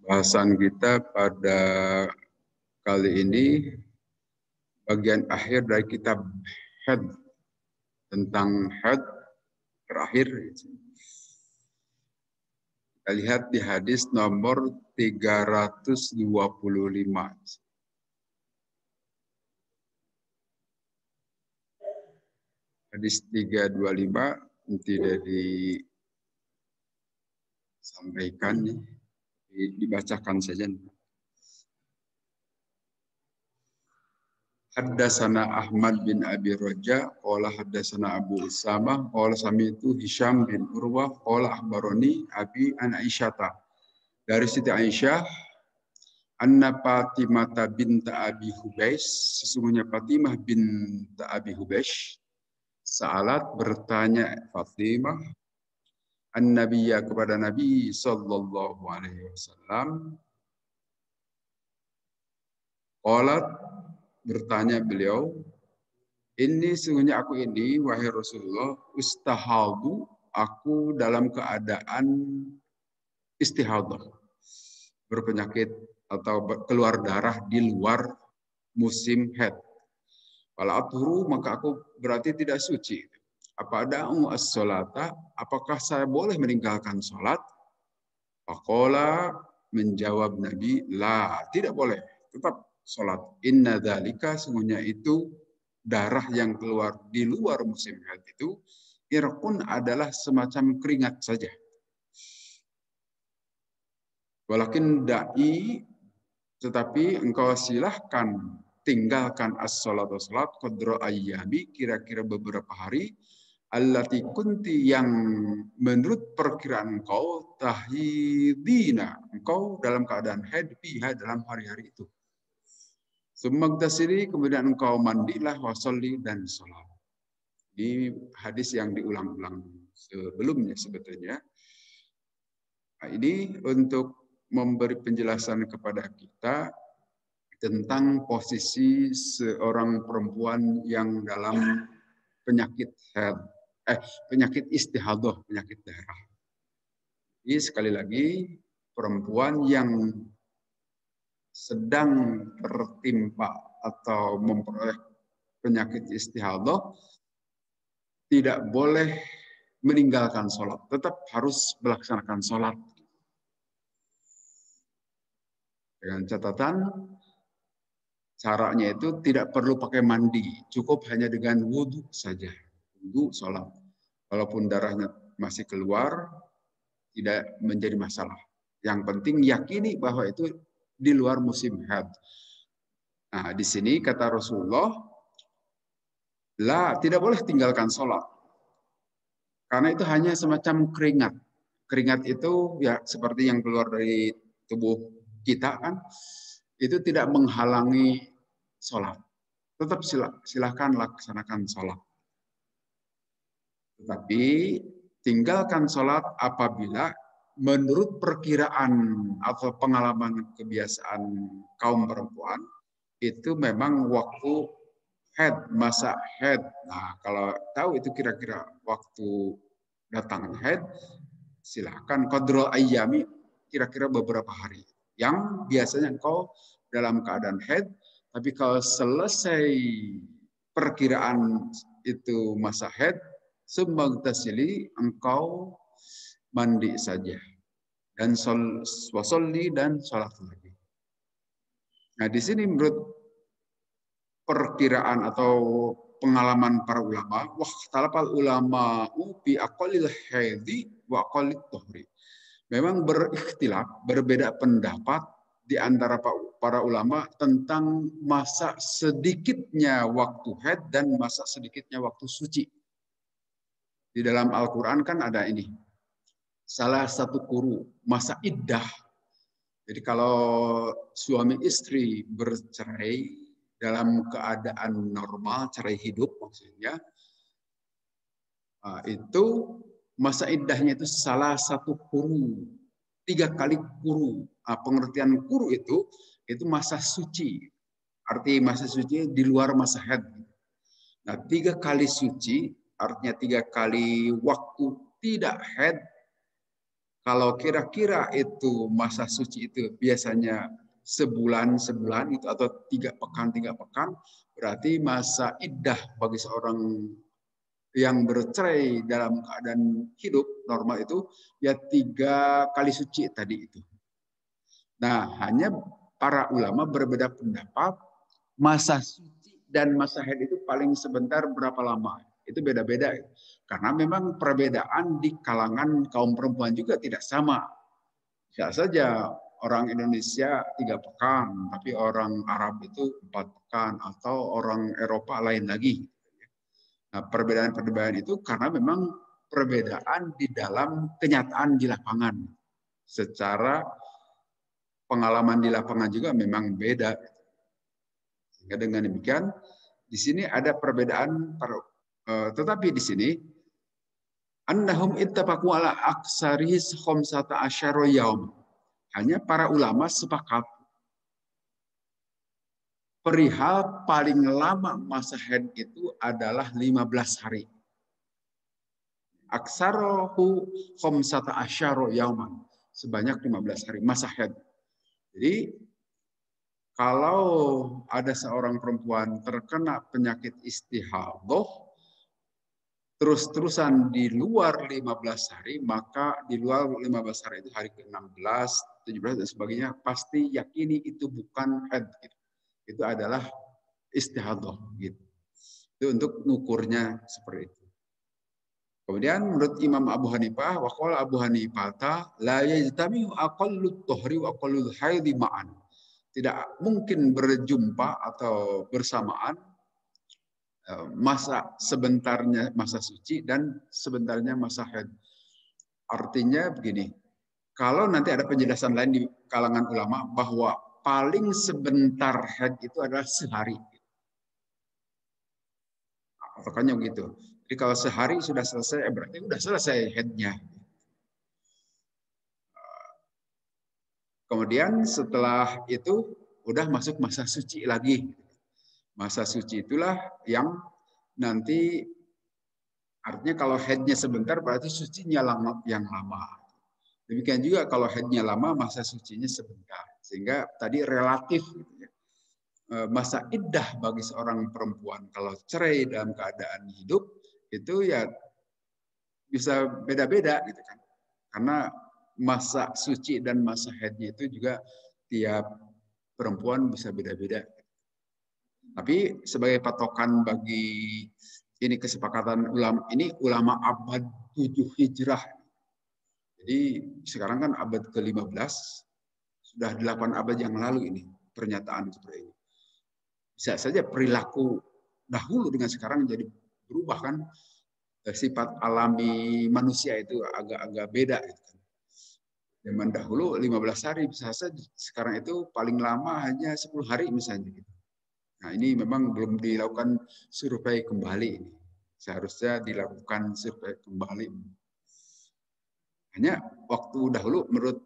Bahasan kita pada kali ini bagian akhir dari kitab Had, tentang Had terakhir. Kita lihat di hadis nomor 325. Hadis 325 tidak disampaikan, dibacakan saja. Haddatsana Ahmad bin Abi Raja qala haddatsana Abu Usamah qala sami'tu Hisham bin Urwah qala akhbarani Abi an Aisyata. Dari Siti Aisyah, anna Fatimah bint Abi Hubais, sesungguhnya Fatimah bint Abi Hubais, sa'alat bertanya Fatimah an-nabiyya kepada Nabi sallallahu alaihi wasallam. Qalat, bertanya beliau, ini sesungguhnya aku ini, wahai Rasulullah, ustahadu, aku dalam keadaan istihadah, berpenyakit atau keluar darah di luar musim haid. Wala athuru, maka aku berarti tidak suci. Apa ada'u as-salata, apakah saya boleh meninggalkan salat? Faqala, menjawab Nabi, la, tidak boleh, tetap salat. Inna dzalika, sungguhnya itu darah yang keluar di luar musim haid itu irqun adalah semacam keringat saja. Walakin da'i, tetapi engkau silahkan tinggalkan as-salatu salat qadra ayyami, kira-kira beberapa hari, allati kunti, yang menurut perkiraan engkau tahidina, engkau dalam keadaan haid fiha, dalam hari-hari itu. Sumagtasili, kemudian engkau mandilah, wasolli, dan sholat. Ini hadis yang diulang-ulang sebelumnya sebetulnya. Nah, ini untuk memberi penjelasan kepada kita tentang posisi seorang perempuan yang dalam penyakit haid, penyakit istihadah, penyakit darah. Ini sekali lagi, perempuan yang sedang tertimpa atau memperoleh penyakit istihadah tidak boleh meninggalkan sholat, tetap harus melaksanakan sholat. Dengan catatan, caranya itu tidak perlu pakai mandi, cukup hanya dengan wudhu saja. Wudhu, sholat. Walaupun darahnya masih keluar, tidak menjadi masalah. Yang penting yakini bahwa itu di luar musim haid. Nah, di sini kata Rasulullah, la, tidak boleh tinggalkan sholat. Karena itu hanya semacam keringat. Keringat itu ya seperti yang keluar dari tubuh kita kan, itu tidak menghalangi sholat. Tetap silahkan laksanakan sholat. Tetapi tinggalkan sholat apabila menurut perkiraan atau pengalaman kebiasaan kaum perempuan, itu memang waktu haid, masa haid. Nah, kalau tahu itu kira-kira waktu datang haid, silakan qadra ayyami, kira-kira beberapa hari. Yang biasanya engkau dalam keadaan haid, tapi kalau selesai perkiraan itu masa haid, sumagtasili, engkau mandi saja. Dan wasolli, dan sholat lagi. Nah, di sini menurut perkiraan atau pengalaman para ulama, talapal ulama bi aqallil haidi wa aqallit tuhri. Memang berikhtilaf, berbeda pendapat di antara para ulama tentang masa sedikitnya waktu haid dan masa sedikitnya waktu suci. Di dalam Al-Qur'an kan ada ini. Salah satu kuru, masa iddah. Jadi kalau suami istri bercerai dalam keadaan normal, cerai hidup maksudnya, itu masa iddahnya itu salah satu kuru, 3 kali kuru. Pengertian kuru itu masa suci. Arti masa suci di luar masa haid. Nah, 3 kali suci artinya 3 kali waktu tidak haid. Kalau kira-kira itu masa suci itu biasanya sebulan itu atau 3 pekan, berarti masa iddah bagi seorang yang bercerai dalam keadaan hidup normal itu ya 3 kali suci tadi itu. Nah, hanya para ulama berbeda pendapat masa suci dan masa haid itu paling sebentar berapa lama. Itu beda-beda. Karena memang perbedaan di kalangan kaum perempuan juga tidak sama. Bisa saja orang Indonesia 3 pekan, tapi orang Arab itu 4 pekan, atau orang Eropa lain lagi. Nah, perbedaan-perbedaan itu karena memang perbedaan di dalam kenyataan di lapangan. Secara pengalaman di lapangan juga memang beda. Sehingga dengan demikian, di sini ada perbedaan, tetapi di sini annahum ittafaqu ala aksarihis khamsata asyara yaum. Hanya para ulama sepakat perihal paling lama masa haid itu adalah 15 hari. Aksarohu khamsata asyara yauman. Sebanyak 15 hari masa haid. Jadi kalau ada seorang perempuan terkena penyakit istihadah terus-terusan di luar 15 hari, maka di luar 15 hari itu hari ke-16, 17 dan sebagainya, pasti yakini itu bukan haid. Itu adalah istihadah gitu. Itu untuk ngukurnya seperti itu. Kemudian menurut Imam Abu Hanifah, waqala Abu Hanifah la yajtami'u aqallut tuhri wa aqallul haidi ma'an. Tidak mungkin berjumpa atau bersamaan masa sebentarnya masa suci dan sebentarnya masa haid. Artinya begini, kalau nanti ada penjelasan lain di kalangan ulama bahwa paling sebentar haid itu adalah sehari. Patokannya begitu. Jadi kalau sehari sudah selesai, berarti sudah selesai haidnya. Kemudian setelah itu udah masuk masa suci lagi. Masa suci itulah yang nanti artinya kalau haidnya sebentar berarti sucinya yang lama. Demikian juga kalau haidnya lama masa sucinya sebentar. Sehingga tadi relatif gitu ya. Masa iddah bagi seorang perempuan kalau cerai dalam keadaan hidup itu ya bisa beda-beda gitu kan. Karena masa suci dan masa haidnya itu juga tiap perempuan bisa beda-beda. Tapi sebagai patokan bagi ini kesepakatan ulama, ini ulama abad 7 Hijrah. Jadi sekarang kan abad ke-15, sudah 8 abad yang lalu ini pernyataan seperti ini. Bisa saja perilaku dahulu dengan sekarang jadi berubah kan, sifat alami manusia itu agak-agak beda. Zaman dahulu 15 hari bisa saja, sekarang itu paling lama hanya 10 hari misalnya. Nah ini memang belum dilakukan survei kembali ini. Seharusnya dilakukan survei kembali. Hanya waktu dahulu menurut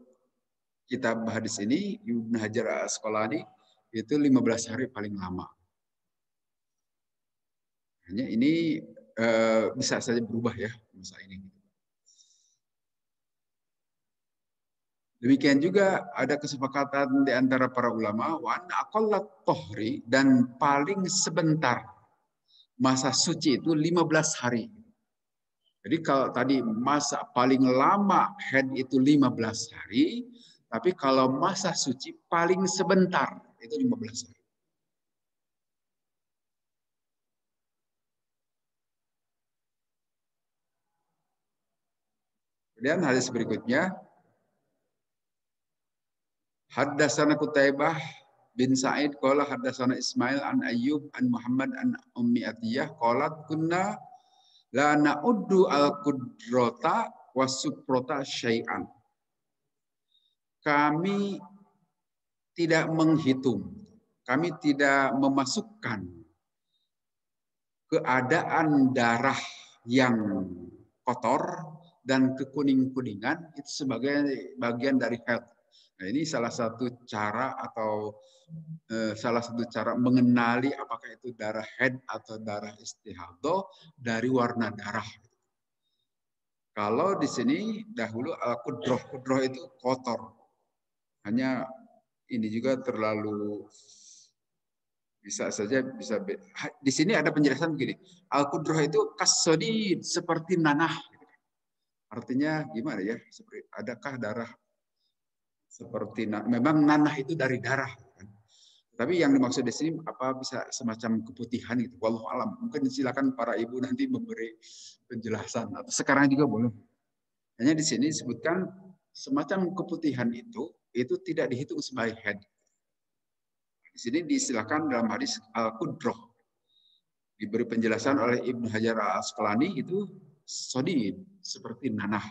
kitab hadis ini, Ibnu Hajar Asqalani itu 15 hari paling lama. Hanya ini bisa saja berubah ya masa ini. Demikian juga ada kesepakatan di antara para ulama wa anna aqallat tohri, dan paling sebentar masa suci itu 15 hari. Jadi kalau tadi masa paling lama haid itu 15 hari, tapi kalau masa suci paling sebentar itu 15 hari. Kemudian hadis berikutnya, haddatsana Qutaibah bin Sa'id qala haddatsana Ismail an Ayyub an Muhammad an Ummi Atiyah qalat kunna la na'uddu al-qudrata was-suprata syai'an. Kami tidak menghitung, kami tidak memasukkan keadaan darah yang kotor dan kekuning-kuningan itu sebagai bagian dari haid. Nah, ini salah satu cara atau salah satu cara mengenali apakah itu darah haid atau darah istihadah dari warna darah. Kalau di sini dahulu al-qudroh, kudroh itu kotor. Hanya ini juga terlalu bisa saja di sini ada penjelasan begini. Al-qudroh itu kasodid seperti nanah. Artinya gimana ya? Seperti adakah darah seperti memang nanah itu dari darah. Kan? Tapi yang dimaksud di sini apa bisa semacam keputihan gitu. Wallahu alam. Mungkin silakan para ibu nanti memberi penjelasan atau sekarang juga boleh. Hanya di sini disebutkan semacam keputihan itu tidak dihitung sebagai haid. Di sini disilakan dalam hadis al-qudroh. Diberi penjelasan oleh Ibnu Hajar al-Asqalani itu sodid seperti nanah.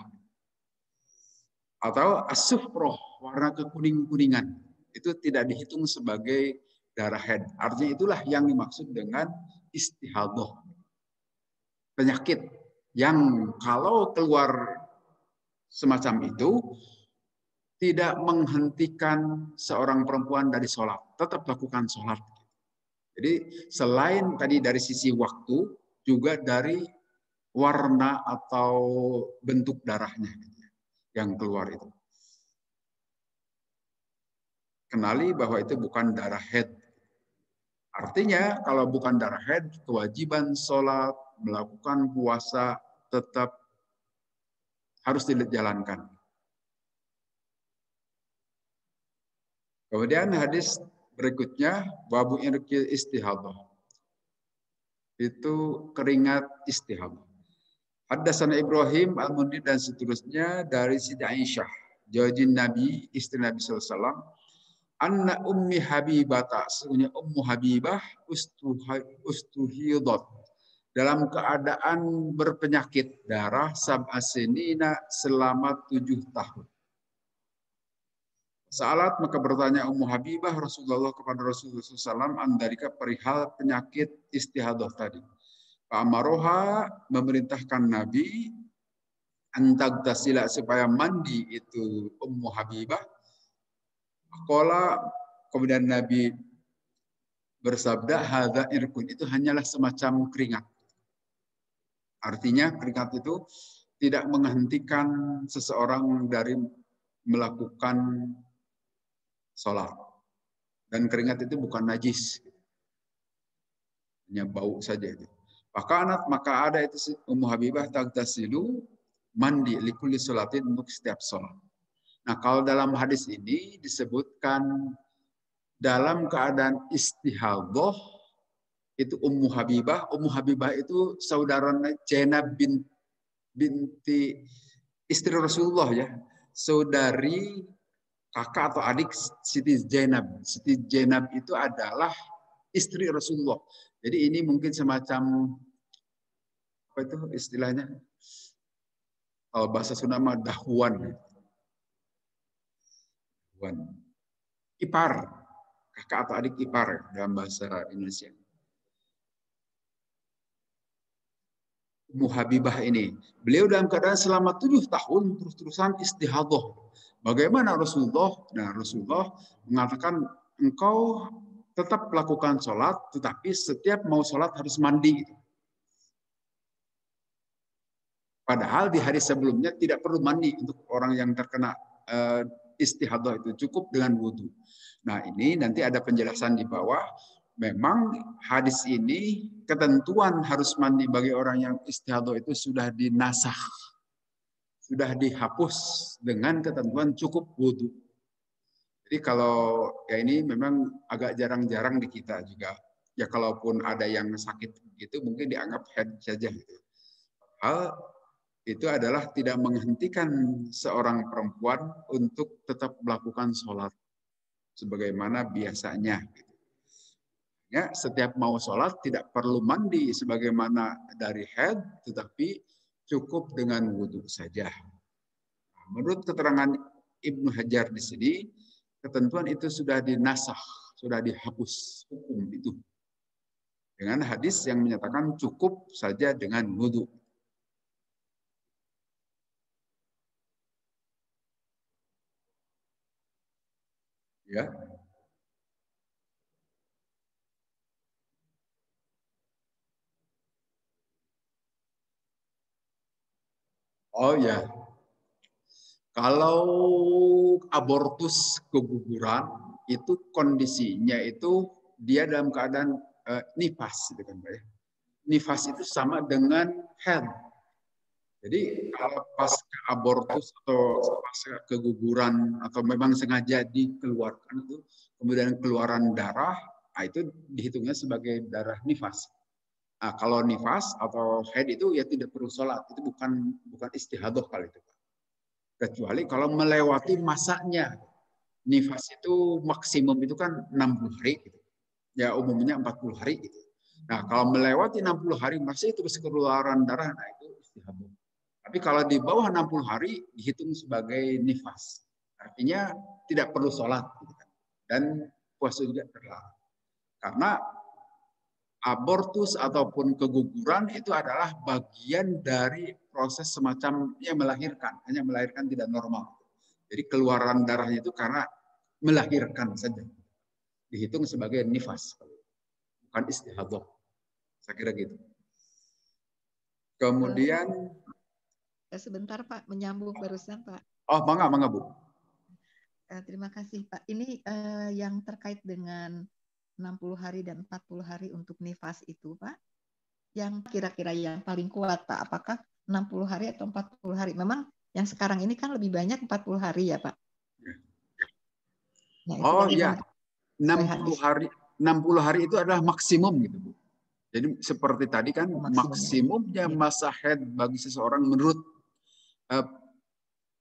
Atau asufroh warna kekuning-kuningan itu tidak dihitung sebagai darah haid. Artinya itulah yang dimaksud dengan istihadah. Penyakit yang kalau keluar semacam itu tidak menghentikan seorang perempuan dari sholat, tetap lakukan sholat. Jadi selain tadi dari sisi waktu, juga dari warna atau bentuk darahnya yang keluar itu. Kenali bahwa itu bukan darah haid. Artinya kalau bukan darah haid, kewajiban sholat, melakukan puasa tetap harus dijalankan. Kemudian hadis berikutnya, babu irqil istihadah. Itu keringat istihadah. Haddatsana Ibrahim al-Mundhir dan seterusnya dari Siti Aisyah, zaujin Nabi, istri Nabi sallallahu alaihi wasallam, anna ummi Habibah, sesungguhnya Ummu Habibah ustuhidat dalam keadaan berpenyakit darah sab'asinina selama 7 tahun. Salat maka bertanya Ummu Habibah Rasulullah kepada Rasulullah SAW andarika perihal penyakit istihadah tadi. Pak Amaroha memerintahkan Nabi antagtasila supaya mandi itu Ummu Habibah. Qala kemudian Nabi bersabda hadza irkun, itu hanyalah semacam keringat. Artinya keringat itu tidak menghentikan seseorang dari melakukan sholat. Dan keringat itu bukan najis. Hanya bau saja itu. Maka ada itu Ummu Habibah tagtasilu mandi likulli sholatin untuk setiap sholat. Nah kalau dalam hadis ini disebutkan dalam keadaan istihadah itu Ummu Habibah. Ummu Habibah itu saudaranya Zainab binti istri Rasulullah ya. Saudari kakak atau adik Siti Zainab. Siti Zainab itu adalah istri Rasulullah. Jadi ini mungkin semacam apa itu istilahnya? Kalau bahasa Sunda mah dahwan. Ipar. Kakak atau adik ipar dalam bahasa Indonesia. Ummu Habibah ini. Beliau dalam keadaan selama 7 tahun terus-terusan istihadah. Bagaimana Rasulullah? Nah, Rasulullah mengatakan engkau tetap lakukan sholat, tetapi setiap mau sholat harus mandi. Padahal di hari sebelumnya tidak perlu mandi untuk orang yang terkena istihadah itu, cukup dengan wudhu. Nah ini nanti ada penjelasan di bawah. Memang hadis ini ketentuan harus mandi bagi orang yang istihadah itu sudah dinasakh, sudah dihapus dengan ketentuan cukup wudhu. Jadi kalau ya ini memang agak jarang-jarang di kita juga. Ya kalaupun ada yang sakit gitu mungkin dianggap head saja. Hal itu adalah tidak menghentikan seorang perempuan untuk tetap melakukan sholat sebagaimana biasanya. Ya, setiap mau sholat tidak perlu mandi sebagaimana dari haid, tetapi cukup dengan wudhu saja. Menurut keterangan Ibnu Hajar di sini, ketentuan itu sudah dinasakh, sudah dihapus hukum itu dengan hadis yang menyatakan cukup saja dengan wudhu. Ya. Oh ya, kalau abortus keguguran itu kondisinya itu dia dalam keadaan nifas, gitu kan, Pak ya. Nifas itu sama dengan haid. Jadi kalau pas abortus atau pas keguguran atau memang sengaja dikeluarkan itu kemudian keluaran darah, nah itu dihitungnya sebagai darah nifas. Nah, kalau nifas atau haid itu ya tidak perlu sholat, itu bukan istihadah kali itu, Pak. Kecuali kalau melewati masanya. Nifas itu maksimum itu kan 60 hari gitu. Ya umumnya 40 hari gitu. Nah, kalau melewati 60 hari masih terus keluaran darah, nah itu istihadah. Tapi kalau di bawah 60 hari dihitung sebagai nifas. Artinya tidak perlu sholat. Gitu kan. Dan puasa juga terlarang. Karena abortus ataupun keguguran itu adalah bagian dari proses semacam melahirkan. Hanya melahirkan tidak normal. Jadi keluaran darahnya itu karena melahirkan saja. Dihitung sebagai nifas. Bukan istihadah. Saya kira gitu. Kemudian sebentar Pak, menyambung barusan Pak. Oh, mangga Bu. Terima kasih Pak. Ini yang terkait dengan 60 hari dan 40 hari untuk nifas itu Pak. Yang kira-kira yang paling kuat Pak, apakah 60 hari atau 40 hari? Memang yang sekarang ini kan lebih banyak 40 hari ya Pak. Nah, itu Oh bagaimana? ya, 60 hari itu adalah maksimum gitu Bu. Jadi seperti tadi kan maksimumnya masa haid bagi seseorang menurut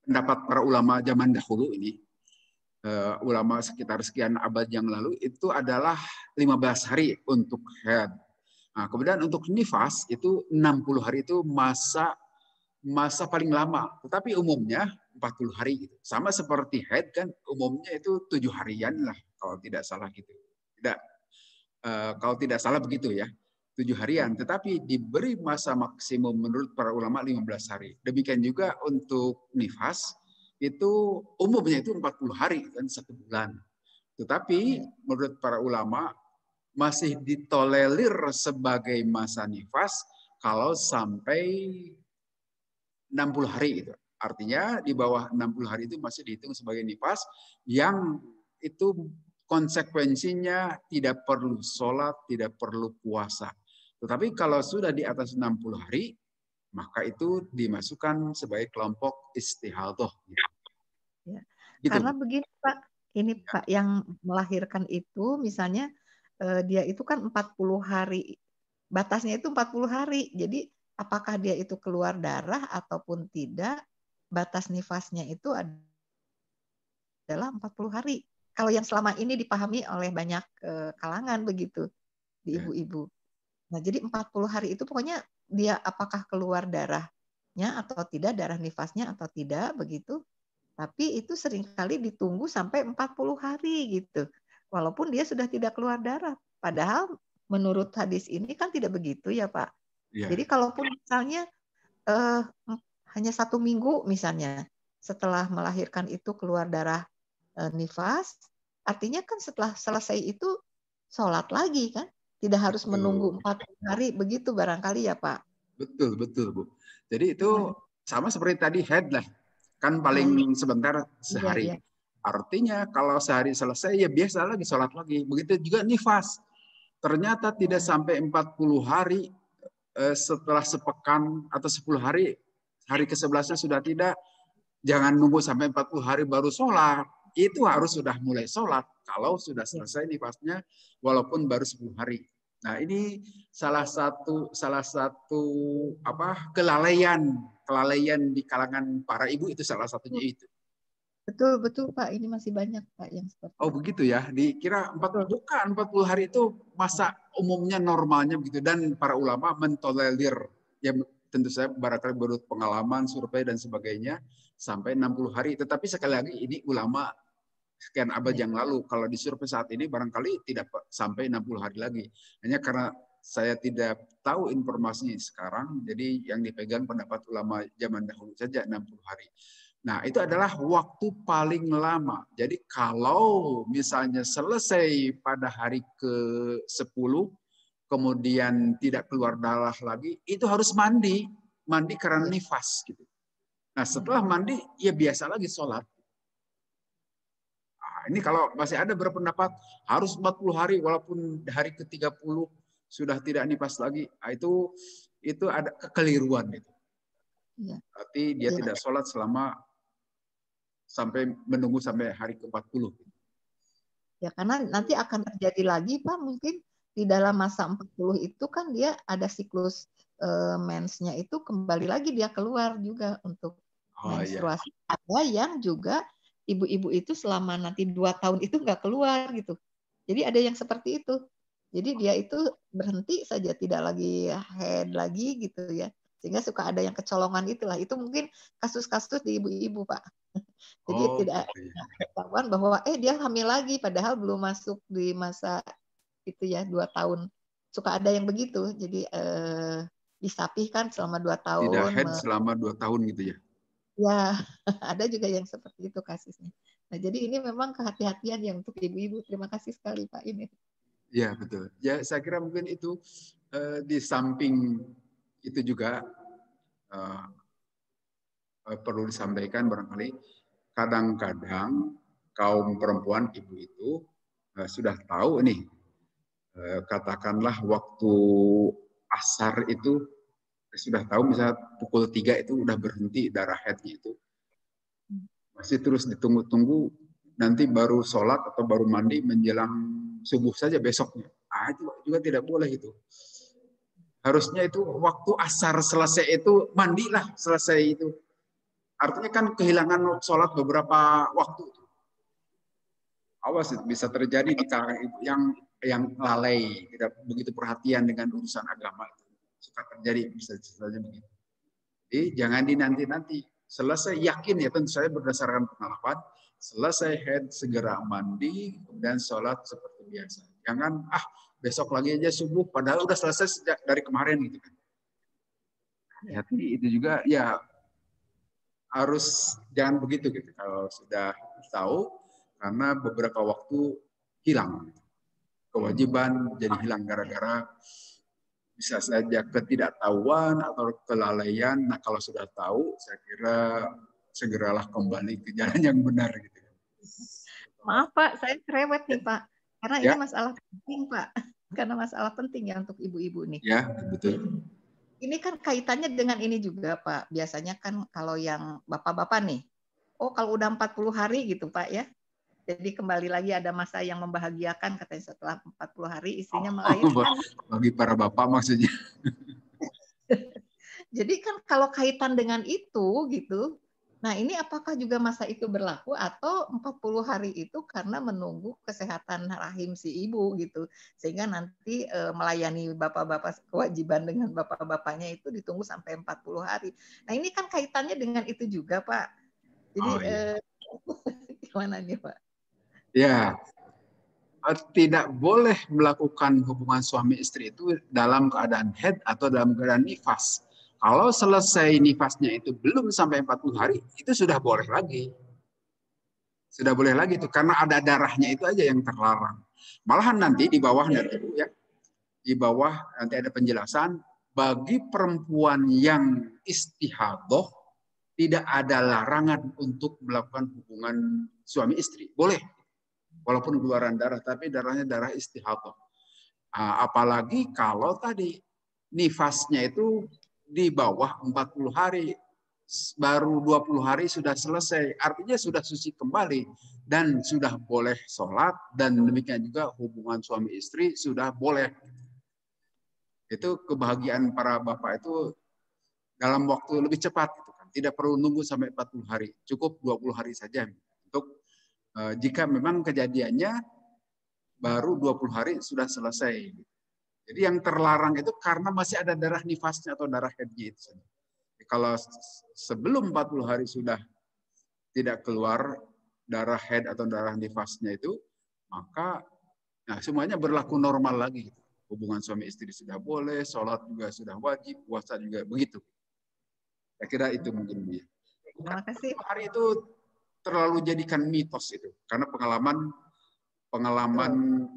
pendapat para ulama zaman dahulu ini, ulama sekitar sekian abad yang lalu itu adalah 15 hari untuk haid. Nah, kemudian untuk nifas itu 60 hari itu masa paling lama, tetapi umumnya 40 hari gitu. Sama seperti haid kan umumnya itu 7 harian lah kalau tidak salah gitu. Tidak kalau tidak salah begitu ya. 7 harian, tetapi diberi masa maksimum menurut para ulama 15 hari. Demikian juga untuk nifas itu umumnya itu 40 hari kan 1 bulan. Tetapi menurut para ulama masih ditolerir sebagai masa nifas kalau sampai 60 hari itu. Artinya di bawah 60 hari itu masih dihitung sebagai nifas yang itu konsekuensinya tidak perlu sholat, tidak perlu puasa. Tetapi kalau sudah di atas 60 hari, maka itu dimasukkan sebagai kelompok istihadah. Ya. Gitu. Karena begini Pak, ini Pak yang melahirkan itu misalnya dia itu kan 40 hari, batasnya itu 40 hari. Jadi apakah dia itu keluar darah ataupun tidak, batas nifasnya itu adalah 40 hari. Kalau yang selama ini dipahami oleh banyak kalangan begitu di ibu-ibu. Nah, jadi 40 hari itu pokoknya dia apakah keluar darahnya atau tidak, darah nifasnya atau tidak begitu. Tapi itu seringkali ditunggu sampai 40 hari gitu. Walaupun dia sudah tidak keluar darah. Padahal menurut hadis ini kan tidak begitu ya Pak. Ya. Jadi kalaupun misalnya hanya 1 minggu misalnya setelah melahirkan itu keluar darah nifas, artinya kan setelah selesai itu sholat lagi kan. Tidak harus menunggu 40 hari begitu barangkali ya Pak. Betul Bu. Jadi itu sama seperti tadi haid lah. Kan paling sebentar sehari. Iya. Artinya kalau sehari selesai ya biasa lagi sholat lagi. Begitu juga nifas. Ternyata tidak sampai 40 hari setelah sepekan atau 10 hari, hari ke-11-nya sudah tidak, jangan nunggu sampai 40 hari baru sholat. Itu harus sudah mulai sholat kalau sudah selesai nifasnya walaupun baru 10 hari. Nah, ini salah satu kelalaian di kalangan para ibu itu salah satunya itu. Betul Pak, ini masih banyak Pak yang seperti Oh begitu ya, dikira 40 hari itu masa umumnya normalnya begitu, dan para ulama mentolerir, ya tentu saja barangkali menurut pengalaman, survei dan sebagainya sampai 60 hari. Tetapi sekali lagi ini ulama sekian abad yang lalu, kalau di survei saat ini barangkali tidak sampai 60 hari lagi. Hanya karena saya tidak tahu informasinya sekarang, jadi yang dipegang pendapat ulama zaman dahulu saja 60 hari. Nah, itu adalah waktu paling lama. Jadi kalau misalnya selesai pada hari ke-10, kemudian tidak keluar darah lagi, itu harus mandi karena nifas gitu. Nah, setelah mandi, ya biasa lagi sholat. Nah, ini kalau masih ada berpendapat harus 40 hari walaupun hari ke-30 sudah tidak nifas lagi, nah, itu ada kekeliruan itu. Ya. Berarti dia Ya. tidak sholat selama sampai menunggu sampai hari ke-40. Ya, karena nanti akan terjadi lagi, Pak, mungkin di dalam masa 40 itu kan dia ada siklus mensnya itu kembali lagi dia keluar juga untuk Oh iya. menstruasi. Ada yang juga ibu-ibu itu selama nanti 2 tahun itu nggak keluar gitu. Jadi ada yang seperti itu. Jadi dia itu berhenti saja, tidak lagi head lagi gitu ya. Sehingga suka ada yang kecolongan itulah. Itu mungkin kasus-kasus di ibu-ibu, Pak. Jadi Oh tidak gitu ya. ketahuan bahwa dia hamil lagi padahal belum masuk di masa itu ya 2 tahun. Suka ada yang begitu. Jadi disapihkan selama 2 Tidak tahun. head selama 2 tahun gitu ya. Ya, ada juga yang seperti itu kasusnya. Nah, jadi ini memang kehati-hatian yang untuk ibu-ibu. Terima kasih sekali Pak ini. Ya betul. Ya saya kira mungkin itu di samping itu juga uh, perlu disampaikan barangkali kadang-kadang kaum perempuan ibu itu sudah tahu nih katakanlah waktu asar itu sudah tahu misalnya pukul 3 itu udah berhenti darah headnya itu masih terus ditunggu-tunggu nanti baru sholat atau baru mandi menjelang subuh saja besoknya. Itu juga tidak boleh itu. Harusnya itu waktu asar selesai itu mandilah selesai itu. Artinya kan kehilangan sholat beberapa waktu. Awas bisa terjadi di kalangan ibu yang lalai, tidak begitu perhatian dengan urusan agama. Suka terjadi bisa saja begitu. Jadi jangan dinanti-nanti. Selesai yakin ya tentu saya berdasarkan pengalaman. Selesai head segera mandi dan sholat seperti biasa. Jangan besok lagi aja subuh padahal udah selesai sejak dari kemarin gitu kan. Hati itu juga ya harus jangan begitu gitu kalau sudah tahu karena beberapa waktu hilang kewajiban jadi hilang gara-gara bisa saja ketidaktahuan atau kelalaian. Nah kalau sudah tahu saya kira segeralah kembali ke jalan yang benar gitu. Maaf Pak, saya cerewet nih Pak. Karena ini Ya, masalah penting Pak. Karena masalah penting ya untuk ibu-ibu nih. ya betul. Ini kan kaitannya dengan ini juga Pak. Biasanya kan kalau yang bapak-bapak nih, oh kalau udah 40 hari gitu Pak ya. Jadi kembali lagi ada masa yang membahagiakan katanya setelah 40 hari istrinya melahirkan. Bagi para bapak maksudnya. Jadi kan kalau kaitan dengan itu gitu, nah ini apakah juga masa itu berlaku atau 40 hari itu karena menunggu kesehatan rahim si ibu gitu. Sehingga nanti melayani bapak-bapak kewajiban dengan bapak-bapaknya itu ditunggu sampai 40 hari. Nah ini kan kaitannya dengan itu juga Pak. Jadi Oh iya. gimana nih Pak? Ya, tidak boleh melakukan hubungan suami istri itu dalam keadaan head atau dalam keadaan nifas. Kalau selesai nifasnya itu belum sampai 40 hari, itu sudah boleh lagi. Sudah boleh lagi itu karena ada darahnya itu aja yang terlarang. Malahan nanti di bawahnya itu ya, di bawah nanti ada penjelasan bagi perempuan yang istihadah tidak ada larangan untuk melakukan hubungan suami istri. Boleh walaupun keluaran darah tapi darahnya darah istihadah. Apalagi kalau tadi nifasnya itu di bawah 40 hari, baru 20 hari sudah selesai. Artinya sudah suci kembali dan sudah boleh sholat dan demikian juga hubungan suami istri sudah boleh. Itu kebahagiaan para bapak itu dalam waktu lebih cepat. Gitu kan. Tidak perlu nunggu sampai 40 hari. Cukup 20 hari saja. Untuk jika memang kejadiannya baru 20 hari sudah selesai. Jadi yang terlarang itu karena masih ada darah nifasnya atau darah haidnya itu. Kalau sebelum 40 hari sudah tidak keluar darah haid atau darah nifasnya itu, maka semuanya berlaku normal lagi. Hubungan suami istri sudah boleh, sholat juga sudah wajib, puasa juga begitu. Saya kira itu mungkin dia. Terima kasih. Hari itu terlalu jadikan mitos itu, karena pengalaman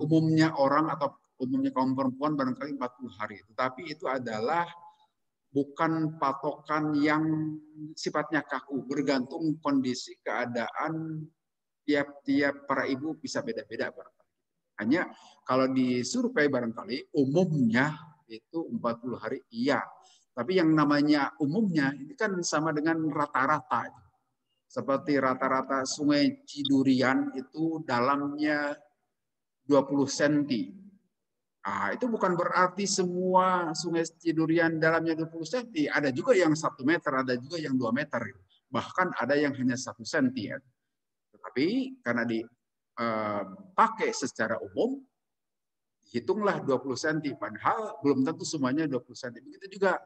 umumnya orang atau umumnya kaum perempuan barangkali 40 hari. Tetapi itu adalah bukan patokan yang sifatnya kaku, bergantung kondisi keadaan tiap-tiap para ibu bisa beda-beda barangkali. Hanya kalau di survei barangkali umumnya itu 40 hari iya. Tapi yang namanya umumnya ini kan sama dengan rata-rata. Seperti rata-rata Sungai Cidurian itu dalamnya 20 cm. Ah, itu bukan berarti semua Sungai Cidurian dalamnya 20 cm. Ada juga yang 1 meter, ada juga yang 2 meter. Bahkan ada yang hanya 1 cm. Ya. Tetapi karena dipakai secara umum, hitunglah 20 cm. Padahal belum tentu semuanya 20 cm. Begitu juga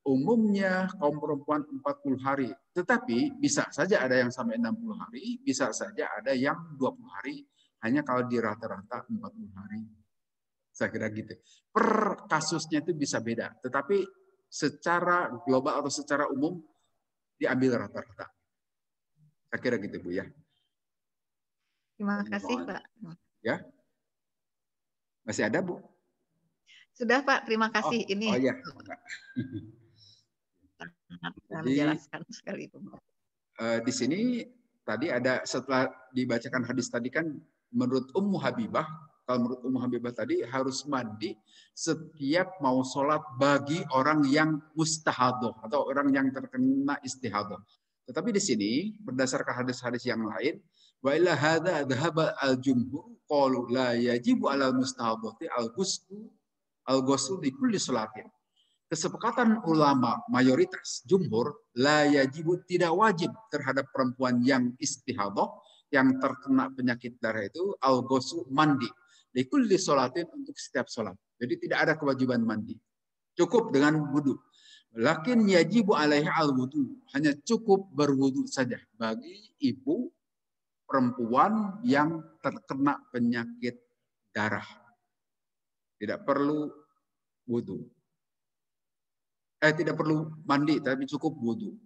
umumnya kaum perempuan 40 hari. Tetapi bisa saja ada yang sampai 60 hari, bisa saja ada yang 20 hari. Hanya kalau di rata-rata 40 hari. Saya kira gitu. Per kasusnya itu bisa beda. Tetapi secara global atau secara umum diambil rata-rata. Saya kira gitu Bu ya. Terima kasih Pak. Ya, masih ada Bu? Sudah Pak, terima kasih. Oh ya. Sangat Jadi menjelaskan sekali Bu. Di sini tadi ada setelah dibacakan hadis tadi kan menurut Ummu Habibah, kalau menurut Ummu Habibah tadi harus mandi setiap mau sholat bagi orang yang mustahadoh atau orang yang terkena istihadoh. Tetapi di sini berdasarkan hadis-hadis yang lain, wa illa hadza dhahaba al-jumhur qalu la yajibu 'alal mustahadohti al-ghusl di kulli sholatin. Kesepakatan ulama mayoritas jumhur la yajibu tidak wajib terhadap perempuan yang istihadah yang terkena penyakit darah itu al-ghusl mandi likulli sholatin untuk setiap sholat. Jadi tidak ada kewajiban mandi. Cukup dengan wudu. Lakin yajibu alaihi al-wudu. Hanya cukup berwudu saja bagi ibu perempuan yang terkena penyakit darah. Tidak perlu wudu. Tidak perlu mandi, tapi cukup wudu.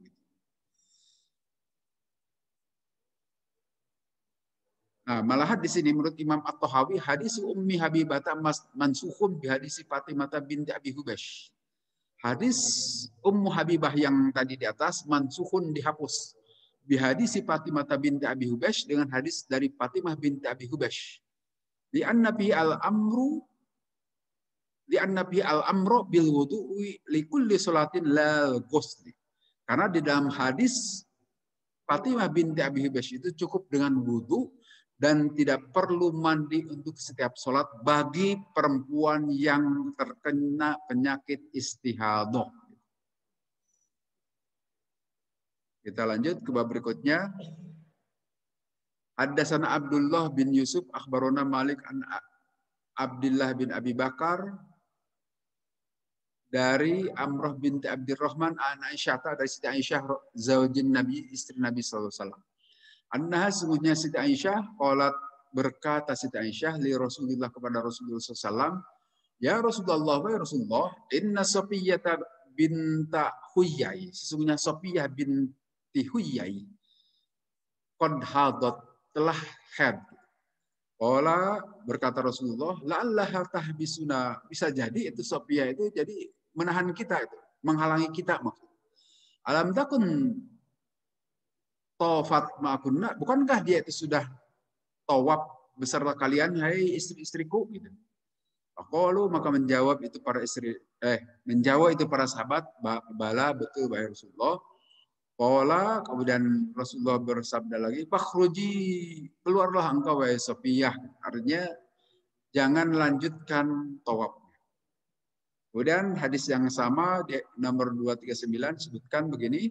Nah, malahan di sini menurut Imam At-Tahawi hadis Ummi Habibata mansukhun bi hadis Fatimah binti Abi Hubash. Hadis Ummu Habibah yang tadi di atas mansukhun dihapus bi hadis Fatimah binti Abi Hubash dengan hadis dari Fatimah binti Abi Hubash. Li anna bi al-amru bil wudu'i li kulli salatin la ghusli. Karena di dalam hadis Fatimah binti Abi Hubash itu cukup dengan wudu dan tidak perlu mandi untuk setiap sholat bagi perempuan yang terkena penyakit istihadah. Kita lanjut ke bab berikutnya. Haddatsana Abdullah bin Yusuf akhbarona Malik an Abdullah bin Abi Bakar dari Amrah binti Abdurrahman an Aisyah dari Siti Aisyah zaujin Nabi istri Nabi sallallahu alaihi wasallam. Annaha sungguhnya Siti Aisyah qalat berkata Siti Aisyah li Rasulullah kepada Rasulullah sallallahu ya Rasulullah wa Rasulullah inna Safiyah binta Huyai sesungguhnya Safiyah binti Huyai qad hadat telah haid. Qala berkata Rasulullah la'allaha tahbisuna bisa jadi itu Safiyah itu jadi menahan kita itu, menghalangi kita maksudnya. Alam takun tawafat ma'akunna, bukankah dia itu sudah tawaf beserta kalian hai istri-istriku gitu. Qalu maka menjawab itu para sahabat bala betul wahai Rasulullah. Qala kemudian Rasulullah bersabda lagi fakhruji keluarlah engkau wahai Safiyah, artinya jangan lanjutkan tawaf. Kemudian hadis yang sama di nomor 239 sebutkan begini.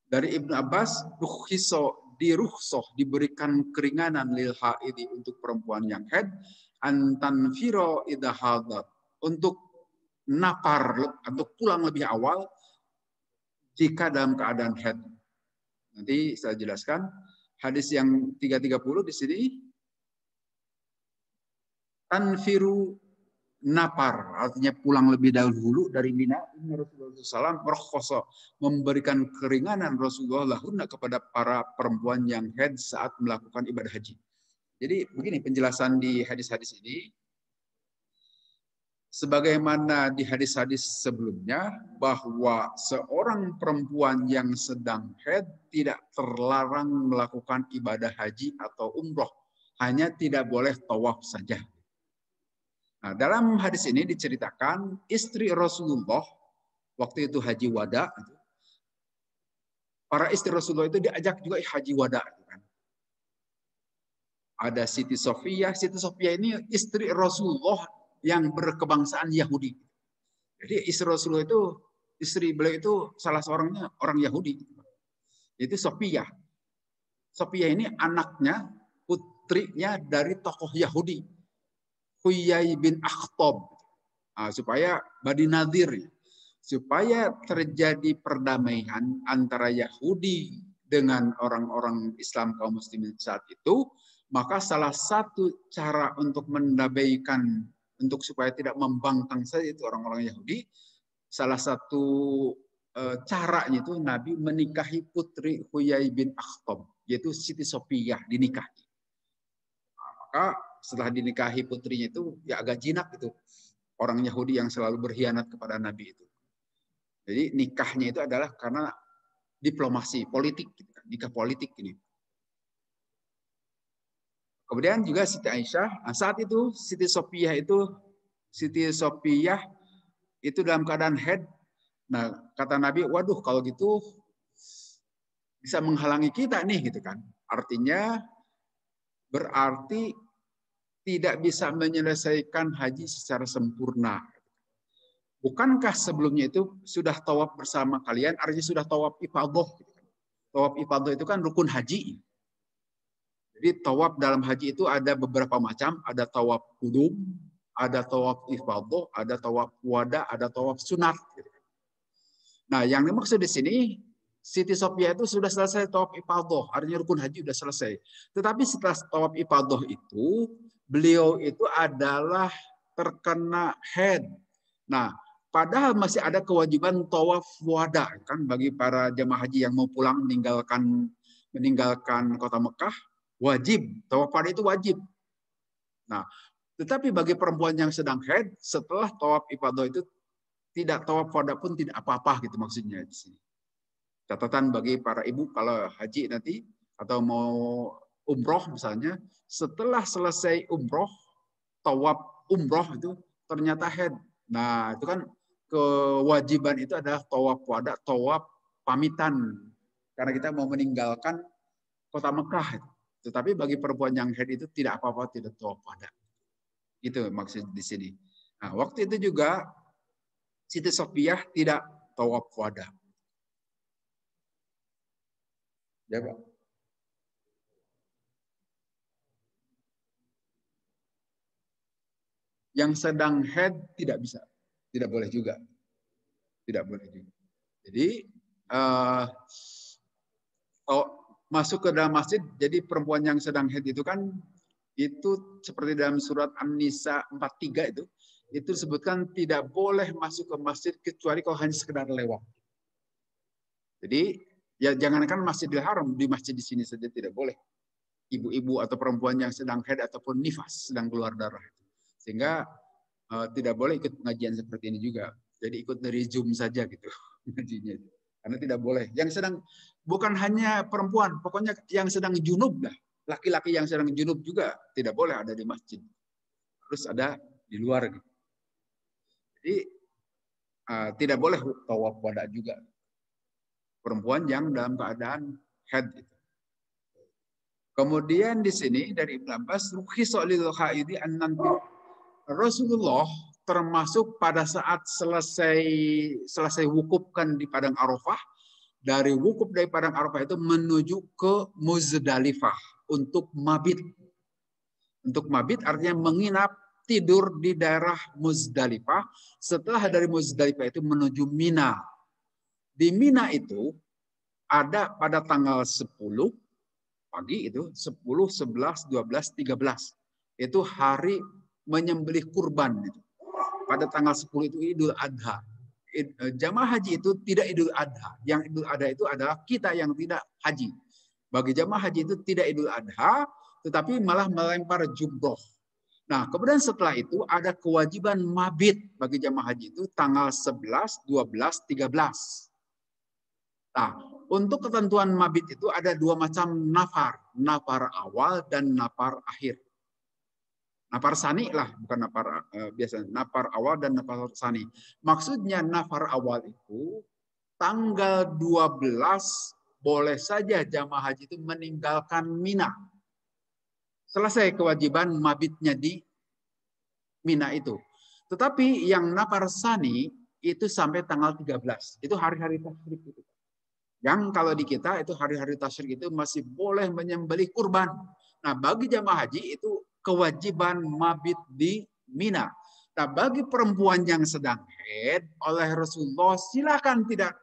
Dari Ibnu Abbas, diberikan keringanan lil haidi untuk perempuan yang haid, antan firo idha hadat, untuk napar untuk pulang lebih awal jika dalam keadaan haid. Nanti saya jelaskan. Hadis yang 330 di sini tanfiru napar, artinya pulang lebih dahulu dari Mina. Rasulullah SAW memberikan keringanan Rasulullah lahunna kepada para perempuan yang haid saat melakukan ibadah haji. Jadi begini penjelasan di hadis-hadis ini. sebagaimana di hadis-hadis sebelumnya bahwa seorang perempuan yang sedang haid tidak terlarang melakukan ibadah haji atau umroh, hanya tidak boleh tawaf saja. Nah, dalam hadis ini diceritakan istri Rasulullah waktu itu haji wada, para istri Rasulullah itu diajak juga haji wada. Ada Siti Sofiyah. Siti Sofiyah ini istri Rasulullah yang berkebangsaan Yahudi. Jadi istri Rasulullah itu, istri beliau itu salah seorangnya orang Yahudi. Itu Sofiyah. Sofiyah ini anaknya, putrinya dari tokoh Yahudi, Huyai bin Akhtab. Nah, supaya Bani Nadir, supaya terjadi perdamaian antara Yahudi dengan orang-orang Islam kaum muslimin saat itu, maka salah satu cara untuk mendamaikan, untuk supaya tidak membangkang saja itu orang-orang Yahudi, salah satu caranya itu Nabi menikahi putri Huyai bin Akhtab, yaitu Siti Sofiyah, dinikahi. Nah, maka setelah dinikahi putrinya itu ya agak jinak itu orang Yahudi yang selalu berkhianat kepada Nabi itu. Jadi nikahnya itu adalah karena diplomasi, politik, nikah politik ini. Kemudian juga Siti Aisyah, saat itu Siti Sofiyah itu dalam keadaan haid. Nah, kata Nabi, waduh kalau gitu bisa menghalangi kita nih gitu kan. Artinya berarti tidak bisa menyelesaikan haji secara sempurna. Bukankah sebelumnya itu sudah tawaf bersama kalian, artinya sudah tawaf ifadah. Tawaf ifadah itu kan rukun haji. Jadi tawaf dalam haji itu ada beberapa macam, ada tawaf qudum, ada tawaf ifadah, ada tawaf wada, ada tawaf sunat. Nah, yang dimaksud di sini Siti Sofiyah itu sudah selesai tawaf ifadah, artinya rukun haji sudah selesai. Tetapi setelah tawaf ifadah itu, beliau itu adalah terkena haid. Nah, padahal masih ada kewajiban tawaf wada kan bagi para jemaah haji yang mau pulang meninggalkan kota Mekah, wajib tawaf wada itu wajib. Nah, tetapi bagi perempuan yang sedang haid setelah tawaf ifadah itu tidak tawaf wada pun tidak apa-apa gitu maksudnya di sini. Catatan bagi para ibu kalau haji nanti atau mau umroh misalnya, setelah selesai umroh, tawaf umroh itu ternyata haid. Nah, itu kan kewajiban itu adalah tawaf wada, tawaf pamitan. Karena kita mau meninggalkan kota Mekah. Tetapi bagi perempuan yang haid itu tidak apa-apa, tidak tawaf wada. Itu maksud di sini. Nah, waktu itu juga Siti Sofiyah tidak tawaf wada. Ya, Pak. Yang sedang haid tidak bisa. Tidak boleh juga. Tidak boleh juga. Jadi masuk ke dalam masjid, jadi perempuan yang sedang haid itu kan itu seperti dalam surat An-Nisa 43 itu disebutkan tidak boleh masuk ke masjid kecuali kalau hanya sekedar lewat. Jadi ya jangankan Masjidil Haram, di masjid di sini saja tidak boleh. Ibu-ibu atau perempuan yang sedang haid ataupun nifas, sedang keluar darah. Sehingga tidak boleh ikut pengajian seperti ini juga. Jadi ikut dari Zoom saja gitu ngajinya. Karena tidak boleh. Yang sedang bukan hanya perempuan, pokoknya yang sedang junub lah. Laki-laki yang sedang junub juga tidak boleh ada di masjid. Harus ada di luar gitu. Jadi tidak boleh tawaf wada juga. Perempuan yang dalam keadaan haid itu. Kemudian di sini dari Ibnu Abbas, Rasulullah termasuk pada saat selesai wukuf kan di padang Arafah, dari wukuf dari padang Arafah itu menuju ke Muzdalifah untuk mabit. Untuk mabit artinya menginap, tidur di daerah Muzdalifah. Setelah dari Muzdalifah itu menuju Mina. Di Mina itu ada pada tanggal 10 pagi itu 10, 11, 12, 13. Itu hari menyembelih kurban. Pada tanggal 10 itu Idul Adha. Jamaah haji itu tidak Idul Adha. Yang Idul Adha itu adalah kita yang tidak haji. Bagi jamaah haji itu tidak Idul Adha, tetapi malah melempar jumroh. Nah, kemudian setelah itu ada kewajiban mabit bagi jamaah haji itu tanggal 11, 12, 13. Nah, untuk ketentuan mabit itu ada dua macam nafar. Nafar awal dan nafar akhir. Nafar sani lah, bukan nafar biasa. Nafar awal dan nafar sani. Maksudnya nafar awal itu tanggal 12 boleh saja jamaah haji itu meninggalkan Mina. Selesai kewajiban mabitnya di Mina itu. Tetapi yang nafar sani itu sampai tanggal 13. Itu hari-hari tasyrik itu. Yang kalau di kita itu hari-hari tasyrik itu masih boleh menyembelih kurban. Nah, bagi jamaah haji itu kewajiban mabit di Mina. Nah, bagi perempuan yang sedang haid oleh Rasulullah silakan tidak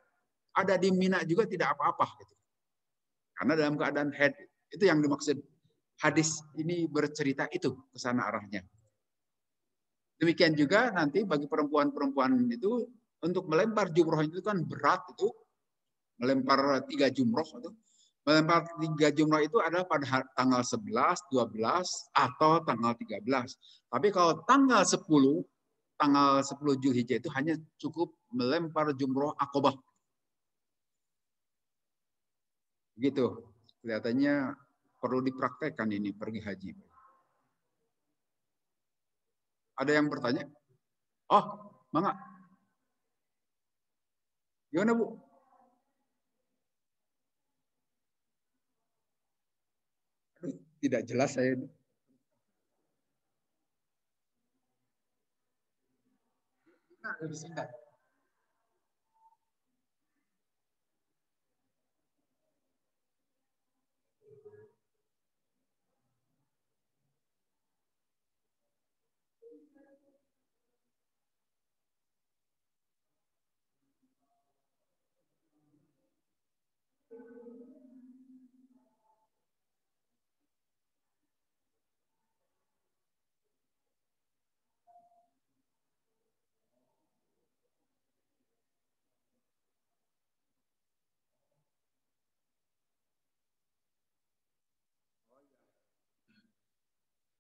ada di Mina juga tidak apa-apa gitu. Karena dalam keadaan haid itu yang dimaksud hadis ini bercerita itu ke sana arahnya. Demikian juga nanti bagi perempuan-perempuan itu untuk melempar jumroh itu kan berat itu. Melempar 3 jumroh itu. Melempar 3 jumroh itu adalah pada tanggal 11, 12 atau tanggal 13. Tapi kalau tanggal 10 Zulhijjah itu hanya cukup melempar jumroh akobah. Gitu. Kelihatannya perlu dipraktekkan ini pergi haji. Ada yang bertanya? Oh, Mangga. Gimana, Bu? Aduh, tidak jelas saya. Nah, lebih singkat.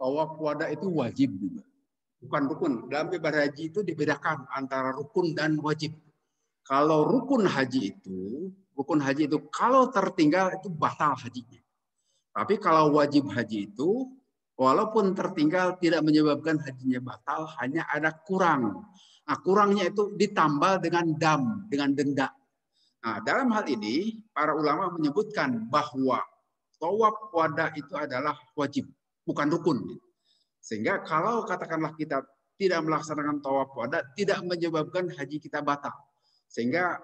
Tawaf wada itu wajib juga. Bukan rukun. Dalam ibadah haji itu dibedakan antara rukun dan wajib. Kalau rukun haji itu kalau tertinggal itu batal hajinya. Tapi kalau wajib haji itu walaupun tertinggal tidak menyebabkan hajinya batal, hanya ada kurang. Nah, kurangnya itu ditambal dengan dengan denda. Nah, dalam hal ini para ulama menyebutkan bahwa tawaf wada itu adalah wajib, bukan rukun. Sehingga kalau katakanlah kita tidak melaksanakan tawaf wada, tidak menyebabkan haji kita batal. Sehingga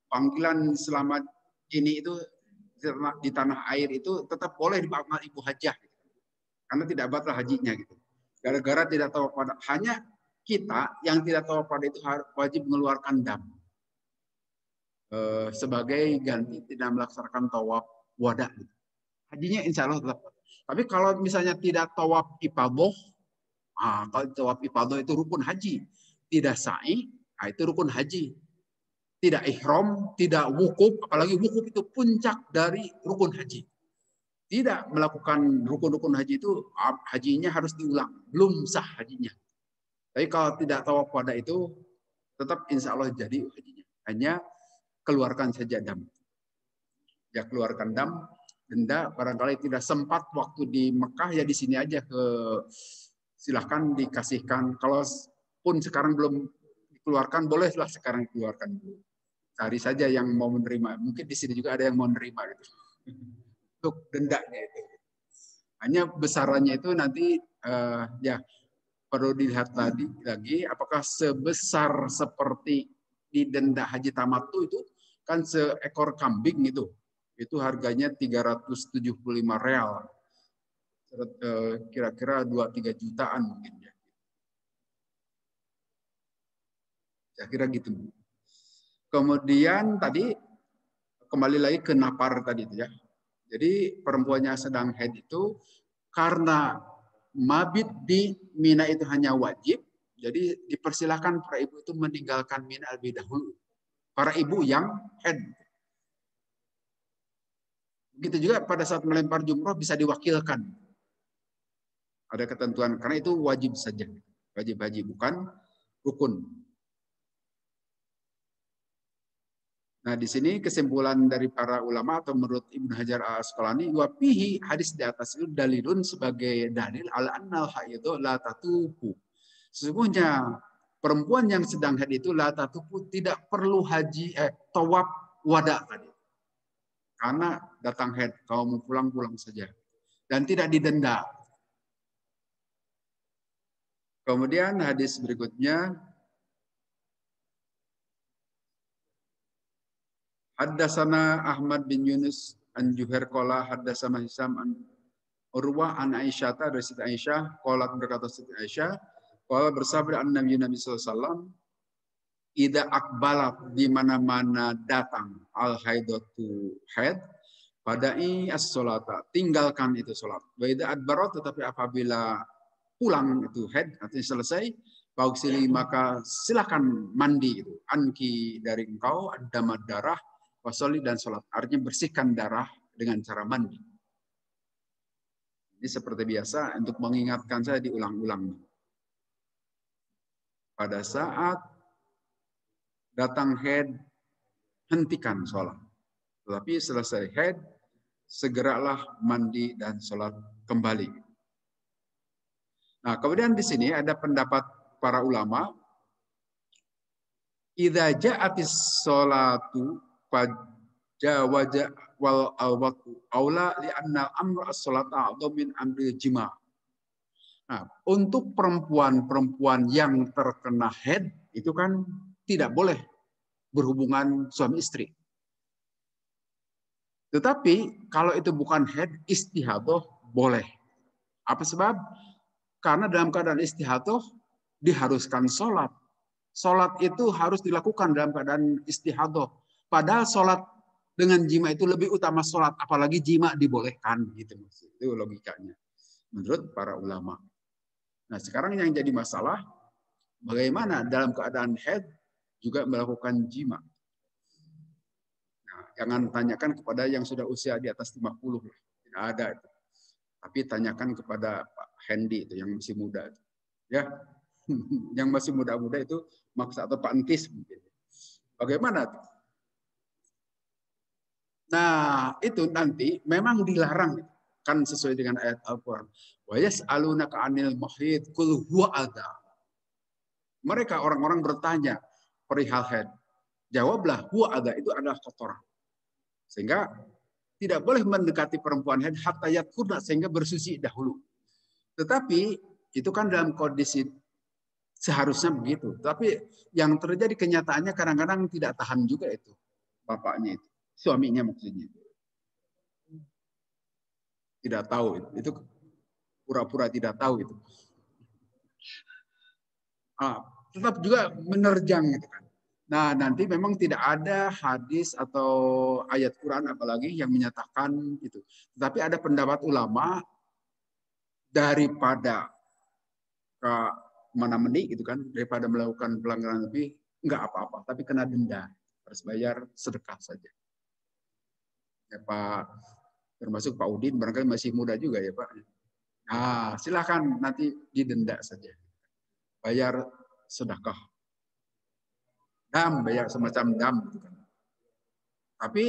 panggilan selamat ini itu di tanah air itu tetap boleh dipanggil ibu hajah. Karena tidak batal hajinya gitu. Gara-gara tidak tawaf wada. Hanya kita yang tidak tawaf wada itu wajib mengeluarkan dam. Sebagai ganti tidak melaksanakan tawaf wada. Hajinya insya Allah tetap. Tapi kalau misalnya tidak tawaf ifadah, kalau tawaf ifadah itu rukun haji. Tidak sa'i, itu rukun haji. Tidak ihram, tidak wukuf, apalagi wukuf itu puncak dari rukun haji. Tidak melakukan rukun-rukun haji itu, hajinya harus diulang. Belum sah hajinya. Tapi kalau tidak tawaf wada itu, tetap insya Allah jadi hajinya. Hanya keluarkan saja dam. Ya keluarkan dam, denda barangkali tidak sempat waktu di Mekah ya di sini aja silahkan dikasihkan. Kalau pun sekarang belum dikeluarkan bolehlah sekarang dikeluarkan dulu. Cari saja yang mau menerima. Mungkin di sini juga ada yang mau menerima gitu. Untuk dendanya itu. Hanya besarannya itu nanti ya perlu dilihat lagi apakah sebesar seperti di denda haji tamattu itu kan seekor kambing itu harganya 375 real, kira-kira 2-3 jutaan mungkin ya. Saya kira gitu. Kemudian tadi kembali lagi ke nafar tadi itu ya. Jadi perempuannya sedang haid itu karena mabit di Mina itu hanya wajib, jadi dipersilahkan para ibu itu meninggalkan Mina lebih dahulu. Para ibu yang haid. Begitu juga pada saat melempar jumroh bisa diwakilkan. Ada ketentuan karena itu wajib saja, wajib haji bukan rukun. Nah, di sini kesimpulan dari para ulama atau menurut Ibnu Hajar Al-Asqalani, wapihi hadis di atas itu dalilun sebagai dalil ala annal haidho la tatufu. Sesungguhnya perempuan yang sedang haid itu la tatufu tidak perlu haji tawaf wada tadi. Karena datang haid, kalau mau pulang saja dan tidak didenda. Kemudian hadis berikutnya, Haddasana Ahmad bin Yunus an Juhair qala haddasana Hisam an Urwah an Aisyah dari Siti Aisyah qala berkata Siti Aisyah qala bersabda Nabi sallallahu alaihi wasallam ida akbalat di mana-mana datang al haidatu haid padai as-salata tinggalkan itu salat wa ida adbarat tetapi apabila pulang itu haid artinya selesai pauksili maka silakan mandi itu anki dari engkau adamad darah wasoli dan sholat. Artinya bersihkan darah dengan cara mandi. Ini seperti biasa untuk mengingatkan saya diulang-ulang. Pada saat datang haid, hentikan sholat. Tetapi selesai haid, segeralah mandi dan sholat kembali. Nah, kemudian di sini ada pendapat para ulama. Idza ja'atis sholatu jawaja wal awaqtu aula li anna amr as-salat a'dham min amri jima. Nah, untuk perempuan-perempuan yang terkena haid itu kan tidak boleh berhubungan suami istri. Tetapi kalau itu bukan haid, istihadah boleh. Apa sebab? Karena dalam keadaan istihadah diharuskan sholat. Sholat itu harus dilakukan dalam keadaan istihadah. Padahal sholat dengan jima itu lebih utama sholat, apalagi jima dibolehkan, gitu. Itu logikanya menurut para ulama. Nah, sekarang yang jadi masalah, bagaimana dalam keadaan haid juga melakukan jima. Nah, jangan tanyakan kepada yang sudah usia di atas 50, tidak ada itu. Tapi tanyakan kepada Pak Hendy itu yang masih muda, ya, yang masih muda-muda itu maksud atau Pak Entis mungkin. Bagaimana tuh? Nah, itu nanti memang dilarang kan sesuai dengan ayat Al-Qur'an. Wa yas'alunaka 'anil mahid qul huwa adza. Mereka orang-orang bertanya perihal haid. Jawablah huwa adza itu adalah kotoran. Sehingga tidak boleh mendekati perempuan haid hatta yatqurna sehingga bersuci dahulu. Tetapi itu kan dalam kondisi seharusnya begitu. Tapi yang terjadi kenyataannya kadang-kadang tidak tahan juga itu bapaknya itu. Suaminya maksudnya tidak tahu itu pura-pura tidak tahu itu. Tetap juga menerjang gitu kan. Nah, nanti memang tidak ada hadis atau ayat Quran apalagi yang menyatakan itu. Tetapi ada pendapat ulama daripada ke mana meni gitu kan, daripada melakukan pelanggaran lebih enggak apa-apa, tapi kena denda, harus bayar sedekah saja. Ya, Pak, termasuk Pak Udin barangkali masih muda juga ya Pak. Nah, silakan nanti didenda saja, bayar sedekah, bayar semacam dam, gitu kan. Tapi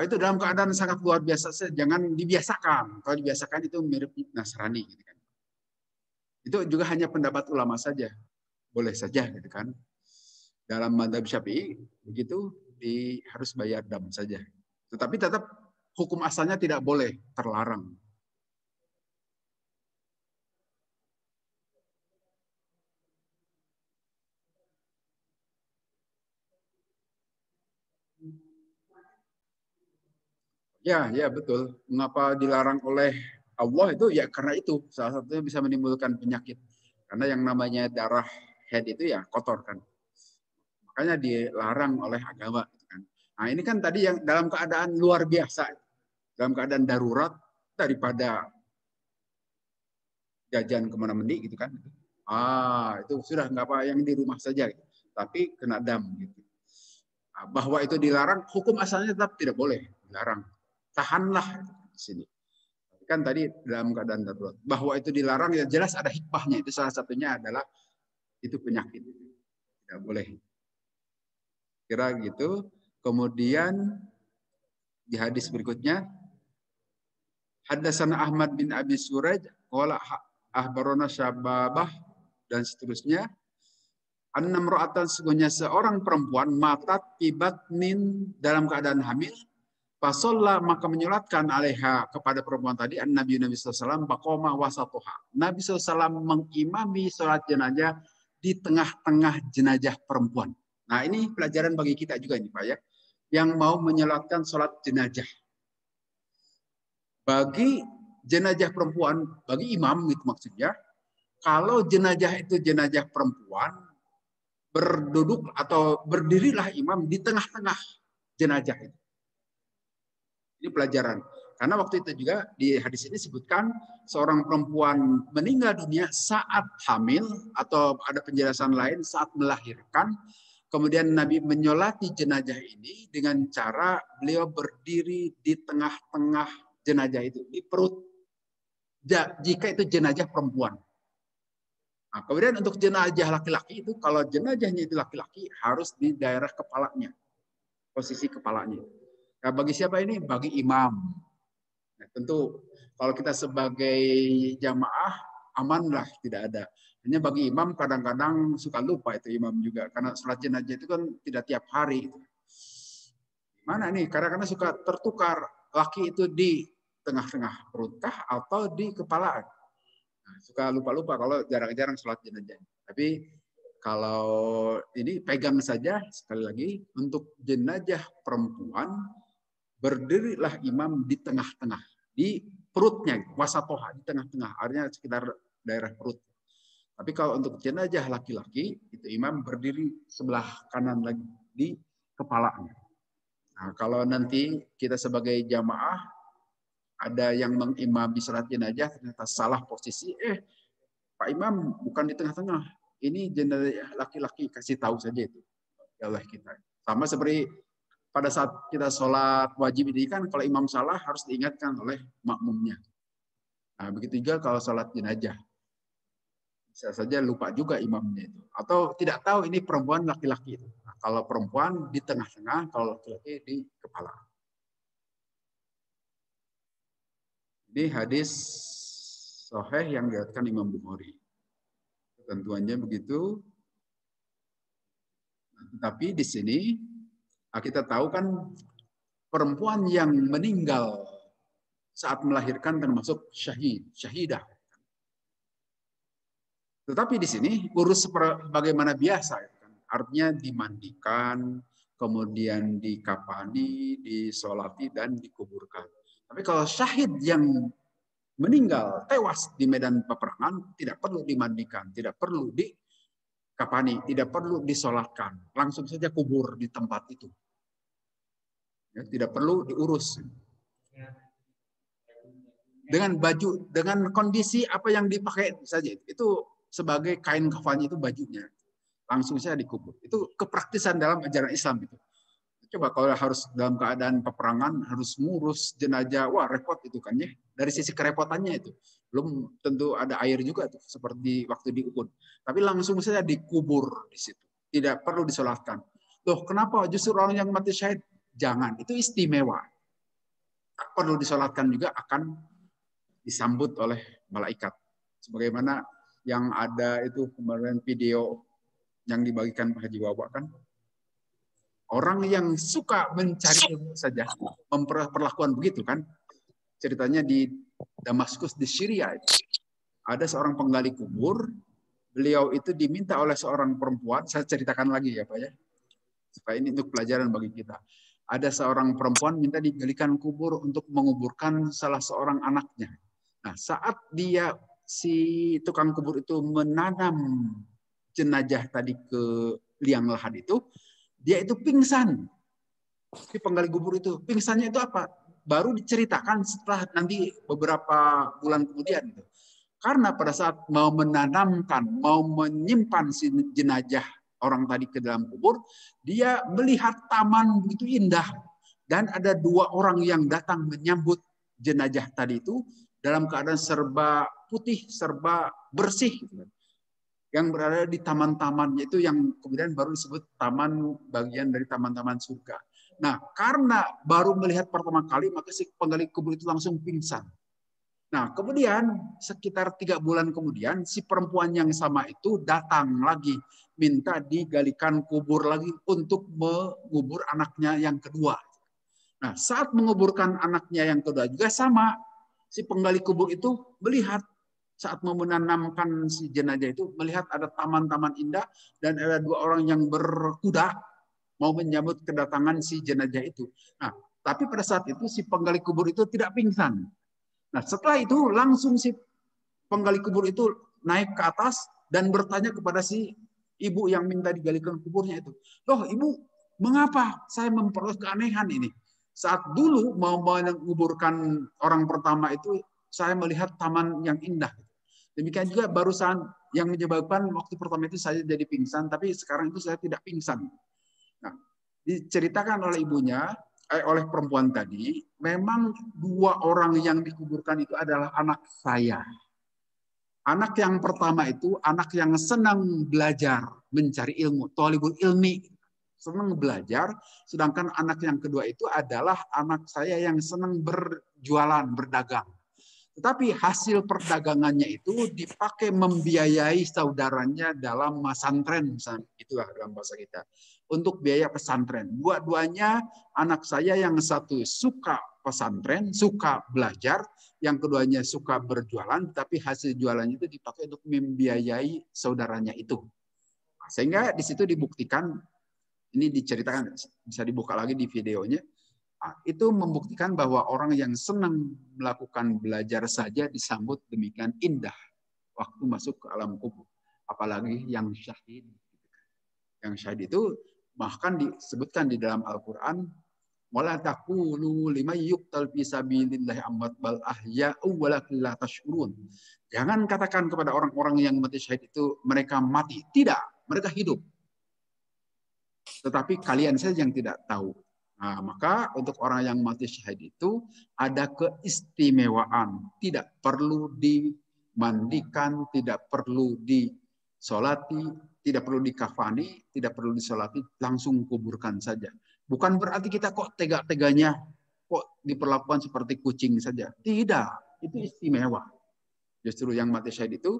itu dalam keadaan sangat luar biasa, jangan dibiasakan. Kalau dibiasakan itu mirip Nasrani, gitu kan. Itu juga hanya pendapat ulama saja, boleh saja, gitu kan. Dalam mazhab Syafi'i begitu harus bayar dam saja. Tetapi tetap hukum asalnya tidak boleh, terlarang. Ya, ya betul. Mengapa dilarang oleh Allah itu ya karena itu salah satunya bisa menimbulkan penyakit. Karena yang namanya darah haid itu ya kotor kan. Makanya dilarang oleh agama. Kan. Nah ini kan tadi yang dalam keadaan luar biasa, dalam keadaan darurat daripada jajan kemana mandi gitu kan. Itu sudah nggak apa yang di rumah saja. Gitu. Tapi kena dam gitu. Bahwa itu dilarang, hukum asalnya tetap tidak boleh dilarang. Tahanlah di sini. Kan tadi dalam keadaan darurat. Bahwa itu dilarang ya jelas ada hikmahnya. Itu salah satunya adalah itu penyakit. Tidak boleh. Kira gitu. Kemudian di hadis berikutnya, Haddatsana Ahmad bin Abi Suraj, qala ahbarona Syababah, dan seterusnya. Annam ra'atan, sesungguhnya seorang perempuan matat ibatnin, dalam keadaan hamil. Fasolla, maka menyolatkan alaiha, kepada perempuan tadi, Nabi SAW, baqoma wasatuha. Nabi SAW mengimami sholat jenazah di tengah-tengah jenazah perempuan. Nah, ini pelajaran bagi kita juga ini Pak ya, yang mau menyolatkan sholat jenazah. Bagi jenazah perempuan, bagi imam itu maksudnya, kalau jenazah itu jenazah perempuan, berduduk atau berdirilah imam di tengah-tengah jenazah itu. Ini pelajaran. Karena waktu itu juga di hadis ini disebutkan seorang perempuan meninggal dunia saat hamil, atau ada penjelasan lain saat melahirkan. Kemudian Nabi menyolati jenazah ini dengan cara beliau berdiri di tengah-tengah jenazah itu, di perut. Jika itu jenazah perempuan. Nah, kemudian untuk jenazah laki-laki itu, kalau jenazahnya itu laki-laki harus di daerah kepalanya, posisi kepalanya. Nah, bagi siapa ini? Bagi imam. Nah, tentu kalau kita sebagai jamaah amanlah, tidak ada. Hanya bagi imam kadang-kadang suka lupa itu imam juga, karena sholat jenazah itu kan tidak tiap hari. Mana nih? Kadang-kadang suka tertukar, laki itu di tengah-tengah perutkah atau di kepala. Nah, suka lupa-lupa kalau jarang-jarang sholat jenazah. Tapi kalau ini pegang saja, sekali lagi, untuk jenazah perempuan, berdirilah imam di tengah-tengah, di perutnya, wasatoha, di tengah-tengah, artinya sekitar daerah perut. Tapi kalau untuk jenazah laki-laki, itu imam berdiri sebelah kanan lagi, di kepalanya. Nah, kalau nanti kita sebagai jamaah, ada yang mengimami sholat jenazah, ternyata salah posisi, Pak Imam bukan di tengah-tengah, ini jenazah laki-laki, kasih tahu saja itu oleh kita. Sama seperti pada saat kita sholat wajib ini kan, kalau imam salah harus diingatkan oleh makmumnya. Nah, begitu juga kalau sholat jenazah. Bisa saja lupa juga imamnya itu. Atau tidak tahu ini perempuan laki-laki itu. Nah, kalau perempuan di tengah-tengah, kalau laki-laki di kepala. Ini hadis sahih yang diriwayatkan Imam Bukhari. Ketentuannya begitu. Tapi di sini kita tahu kan perempuan yang meninggal saat melahirkan termasuk syahidah. Tetapi di sini urus bagaimana biasa, artinya dimandikan, kemudian dikafani, disolati, dan dikuburkan. Tapi kalau syahid yang meninggal, tewas di medan peperangan, tidak perlu dimandikan, tidak perlu dikafani, tidak perlu disolatkan, langsung saja kubur di tempat itu. Ya, tidak perlu diurus. Dengan baju, dengan kondisi apa yang dipakai saja, itu sebagai kain kafannya itu bajunya, langsung saja dikubur. Itu kepraktisan dalam ajaran Islam itu. Coba kalau harus dalam keadaan peperangan harus ngurus jenazah, wah repot itu kan ya. Dari sisi kerepotannya itu, belum tentu ada air juga tuh seperti waktu di Uhud. Tapi langsung saja dikubur di situ, tidak perlu disolatkan. Loh, kenapa justru orang yang mati syahid? Jangan, itu istimewa. Tak perlu disolatkan juga akan disambut oleh malaikat. Sebagaimana yang ada itu kemarin video yang dibagikan Pak Haji Wawa kan, orang yang suka mencari ilmu saja memperlakukan begitu kan. Ceritanya di Damaskus di Syria ada seorang penggali kubur, beliau itu diminta oleh seorang perempuan, saya ceritakan lagi ya Pak ya, supaya ini untuk pelajaran bagi kita. Ada seorang perempuan minta digalikan kubur untuk menguburkan salah seorang anaknya. Nah, saat dia si tukang kubur itu menanam jenazah tadi ke liang lahat itu, dia itu pingsan. Si penggali kubur itu pingsannya itu apa? Baru diceritakan setelah nanti beberapa bulan kemudian. Karena pada saat mau menanamkan, mau menyimpan si jenazah orang tadi ke dalam kubur, dia melihat taman begitu indah dan ada dua orang yang datang menyambut jenazah tadi itu dalam keadaan serba putih, serba bersih, gitu kan. Yang berada di taman-tamannya itu yang kemudian baru disebut taman, bagian dari taman-taman surga. Nah, karena baru melihat pertama kali, maka si penggali kubur itu langsung pingsan. Nah, kemudian sekitar 3 bulan kemudian, si perempuan yang sama itu datang lagi, minta digalikan kubur lagi untuk mengubur anaknya yang kedua. Nah, saat menguburkan anaknya yang kedua juga sama, si penggali kubur itu melihat saat mau menanamkan si jenazah itu, melihat ada taman-taman indah dan ada 2 orang yang berkuda mau menyambut kedatangan si jenazah itu. Nah, tapi pada saat itu si penggali kubur itu tidak pingsan. Nah, setelah itu langsung si penggali kubur itu naik ke atas dan bertanya kepada si ibu yang minta digalikan kuburnya itu. Loh, ibu, mengapa saya memperoleh keanehan ini? Saat dulu mau menguburkan orang pertama itu, saya melihat taman yang indah. Demikian juga barusan yang menyebabkan waktu pertama itu saya jadi pingsan, tapi sekarang itu saya tidak pingsan. Nah, diceritakan oleh ibunya, oleh perempuan tadi, memang 2 orang yang dikuburkan itu adalah anak saya. Anak yang pertama itu anak yang senang belajar, mencari ilmu, thalibul ilmi, senang belajar, sedangkan anak yang kedua itu adalah anak saya yang senang berjualan, berdagang. Tetapi hasil perdagangannya itu dipakai membiayai saudaranya dalam pesantren, itulah dalam bahasa kita, untuk biaya pesantren. Dua-duanya anak saya yang satu suka pesantren, suka belajar, yang keduanya suka berjualan, tapi hasil jualannya itu dipakai untuk membiayai saudaranya itu. Sehingga di situ dibuktikan, ini diceritakan, bisa dibuka lagi di videonya, itu membuktikan bahwa orang yang senang melakukan belajar saja disambut demikian indah waktu masuk ke alam kubur. Apalagi yang syahid. Yang syahid itu bahkan disebutkan di dalam Al-Quran, wala taqulu liman yuqtal fi sabilillahi amwat bal ahya'u walakin la tash'urun. Jangan katakan kepada orang-orang yang mati syahid itu mereka mati. Tidak, mereka hidup. Tetapi kalian saja yang tidak tahu. Nah, maka untuk orang yang mati syahid itu ada keistimewaan. Tidak perlu dimandikan, tidak perlu disolati, tidak perlu dikafani, tidak perlu disolati, langsung kuburkan saja. Bukan berarti kita kok tega-teganya, kok diperlakukan seperti kucing saja. Tidak, itu istimewa. Justru yang mati syahid itu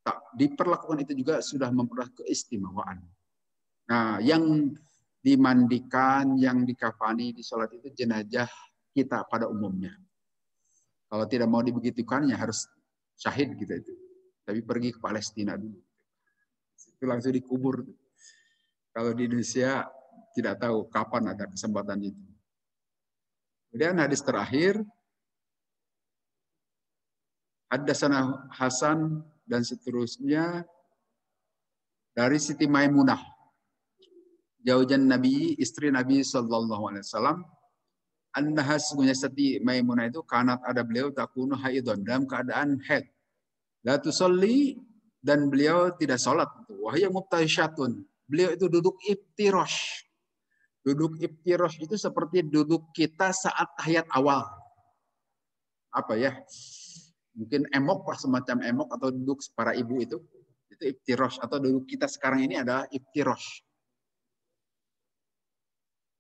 tak diperlakukan itu juga sudah memperoleh keistimewaan. Nah, yang dimandikan, yang dikafani, disolat itu jenazah kita pada umumnya. Kalau tidak mau dibegitukan, ya harus syahid gitu itu. Tapi pergi ke Palestina dulu. Itu langsung dikubur. Kalau di Indonesia tidak tahu kapan ada kesempatan itu. Kemudian hadis terakhir, Haddatsana Hasan dan seterusnya dari Siti Maimunah, jaujan Nabi, istri Nabi Sallallahu Alaihi Wasallam, annaha sesungguhnya Siti Maimunah itu kanat ada beliau takunu haidon dalam keadaan haid, la tusolli dan beliau tidak sholat. Wahya mubtasyatun, beliau itu duduk iftirosh. Duduk iftirosh itu seperti duduk kita saat tahiyat awal. Apa ya? Mungkin emok lah, semacam emok atau duduk para ibu itu iftirosh, atau duduk kita sekarang ini adalah iftirosh.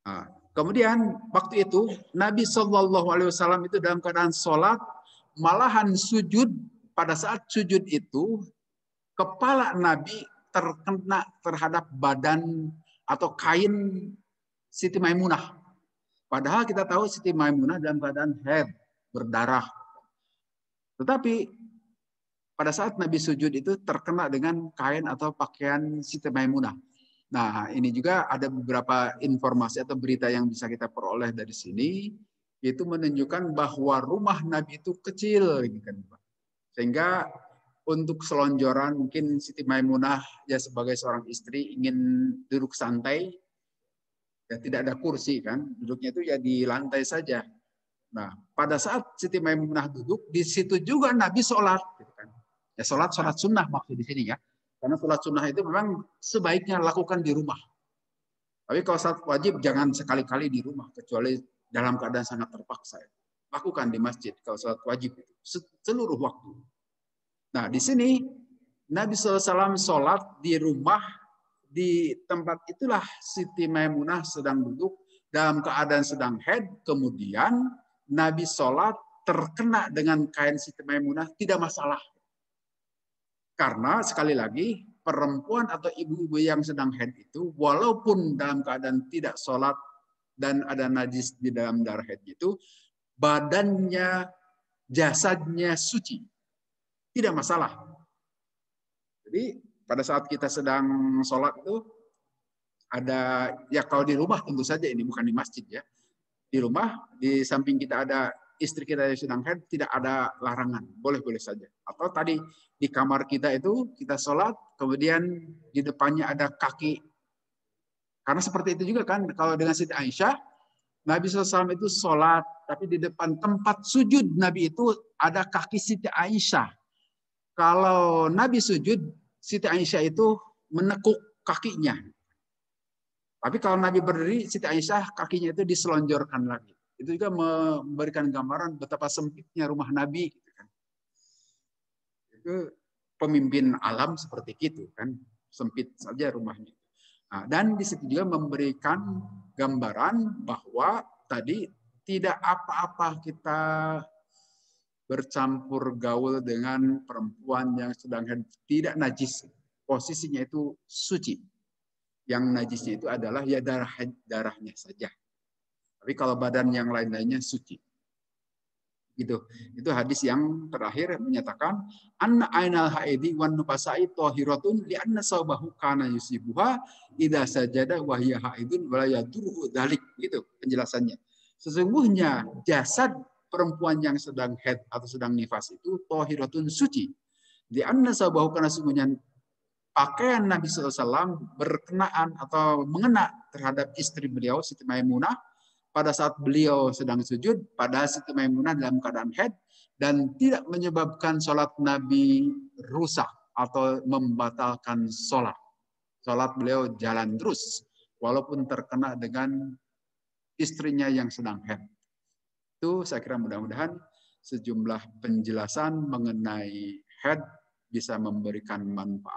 Nah, kemudian waktu itu Nabi Shallallahu Alaihi Wasallam itu dalam keadaan sholat, malahan sujud. Pada saat sujud itu kepala Nabi terkena terhadap badan atau kain Siti Maimunah. Padahal kita tahu Siti Maimunah dalam keadaan haid, berdarah. Tetapi pada saat Nabi sujud itu terkena dengan kain atau pakaian Siti Maimunah. Nah, ini juga ada beberapa informasi atau berita yang bisa kita peroleh dari sini, itu menunjukkan bahwa rumah Nabi itu kecil, sehingga untuk selonjoran mungkin Siti Maimunah ya sebagai seorang istri ingin duduk santai, ya tidak ada kursi kan, duduknya itu ya di lantai saja. Nah, pada saat Siti Maimunah duduk, di situ juga Nabi sholat, ya sholat sunnah maksud di sini ya. Karena sholat sunnah itu memang sebaiknya lakukan di rumah. Tapi kalau sholat wajib jangan sekali-kali di rumah, kecuali dalam keadaan sangat terpaksa. lakukan di masjid kalau sholat wajib itu seluruh waktu. Nah, di sini Nabi SAW sholat di rumah, di tempat itulah Siti Maimunah sedang duduk dalam keadaan sedang haid, kemudian Nabi sholat terkena dengan kain Siti Maimunah, tidak masalah. Karena sekali lagi, perempuan atau ibu-ibu yang sedang haid itu, walaupun dalam keadaan tidak sholat dan ada najis di dalam darah haid itu, badannya, jasadnya suci. Tidak masalah. Jadi pada saat kita sedang sholat itu, ada, ya kalau di rumah tentu saja ini bukan di masjid ya. Di rumah, di samping kita ada istri kita yang sedang haid, tidak ada larangan. Boleh-boleh saja. Atau tadi di kamar kita itu, kita sholat, kemudian di depannya ada kaki. Karena seperti itu juga kan, kalau dengan Siti Aisyah, Nabi SAW itu sholat, tapi di depan tempat sujud Nabi itu ada kaki Siti Aisyah. Kalau Nabi sujud, Siti Aisyah itu menekuk kakinya. Tapi kalau Nabi berdiri, Siti Aisyah kakinya itu diselonjorkan lagi. Itu juga memberikan gambaran betapa sempitnya rumah Nabi. Itu pemimpin alam seperti itu kan, sempit saja rumahnya. Nah, dan di situ juga memberikan gambaran bahwa tadi tidak apa-apa kita bercampur gaul dengan perempuan yang sedang tidak najis. Posisinya itu suci. Yang najisnya itu adalah ya darahnya saja. Tapi kalau badan yang lain-lainnya suci. Gitu. Itu hadis yang terakhir menyatakan anna ainal haidi wan nufasai tahiratun li anna sabahu kana yusibuha idza sajada wa hiya haidun wa la yadurru dzalik. Gitu penjelasannya. Sesungguhnya jasad perempuan yang sedang haid atau sedang nifas itu tahiratun suci. Di anna sabahu kana sesungguhnya pakaian Nabi SAW berkenaan atau mengena terhadap istri beliau Siti Maimunah pada saat beliau sedang sujud, pada Siti Maimunah dalam keadaan haid dan tidak menyebabkan sholat Nabi rusak atau membatalkan sholat. Sholat beliau jalan terus walaupun terkena dengan istrinya yang sedang haid. Itu saya kira mudah-mudahan sejumlah penjelasan mengenai haid bisa memberikan manfaat.